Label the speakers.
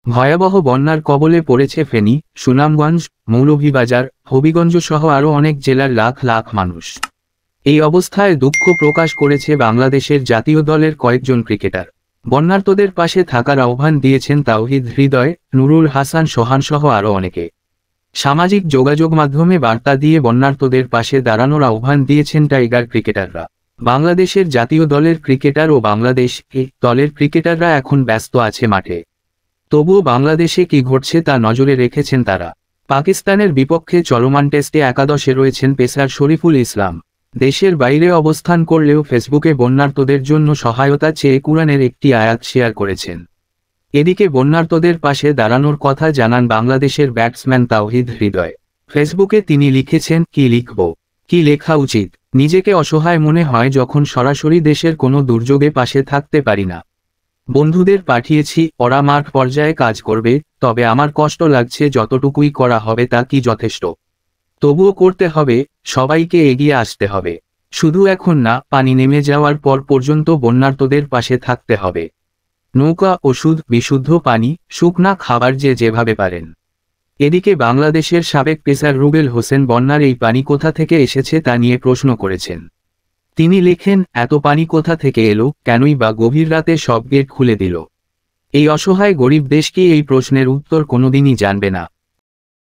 Speaker 1: ভয়াবহ বন্যার কবলে পড়েছে ফেনী, সুনামগঞ্জ, মৌলভীবাজার, হবিগঞ্জ সহ আরও অনেক জেলার লাখ লাখ মানুষ। এই অবস্থায় দুঃখ প্রকাশ করেছে বাংলাদেশের জাতীয় দলের কয়েকজন ক্রিকেটার। বন্যার্তদের পাশে থাকার আহ্বান দিয়েছেন তাওহিদ হৃদয়, নুরুল হাসান সোহান সহ আরও অনেকে। সামাজিক যোগাযোগ মাধ্যমে বার্তা দিয়ে বন্যার্তদের পাশে দাঁড়ানোর আহ্বান দিয়েছেন টাইগার ক্রিকেটাররা। বাংলাদেশের জাতীয় দলের ক্রিকেটার ও বাংলাদেশ দলের ক্রিকেটাররা এখন ব্যস্ত আছে মাঠে। তবুও বাংলাদেশে কি ঘটছে তা নজরে রেখেছেন তারা। পাকিস্তানের বিপক্ষে চলমান টেস্টে একাদশে রয়েছেন পেসার শরীফুল ইসলাম। দেশের বাইরে অবস্থান করলেও ফেসবুকে বন্যার্তদের জন্য সহায়তা চেয়ে কুরআনের একটি আয়াত শেয়ার করেছেন। এদিকে বন্যার্তদের পাশে দাঁড়ানোর কথা জানান বাংলাদেশের ব্যাটসম্যান তাওহিদ হৃদয়। ফেসবুকে তিনি লিখেছেন, কি লিখব, কি লেখা উচিত। নিজেকে অসহায় মনে হয় যখন সরাসরি দেশের কোনো দুর্যোগে পাশে থাকতে পারি না। বন্ধুদের পাঠিয়েছি, ওরা মাঠ পর্যায়ে কাজ করবে, তবে আমার কষ্ট লাগছে যতটুকুই করা হবে তা কি যথেষ্ট। তবুও করতে হবে, সবাইকে এগিয়ে আসতে হবে। শুধু এখন না, পানি নেমে যাওয়ার পর পর্যন্ত বন্যার্তদের পাশে থাকতে হবে। নৌকা, ওষুধ, বিশুদ্ধ পানি, শুকনা খাবার যেভাবে পারেন। এদিকে বাংলাদেশের সাবেক পেসার রুবেল হোসেন বন্যার এই পানি কোথা থেকে এসেছে তা নিয়ে প্রশ্ন করেছেন। তিনি লেখেন, এত পানি কোথা থেকে এলো, কেনই বা গভীর রাতে সব গেট খুলে দিল? এই অসহায় গরিব দেশ কি এই প্রশ্নের উত্তর কোনোদিনই জানবে না।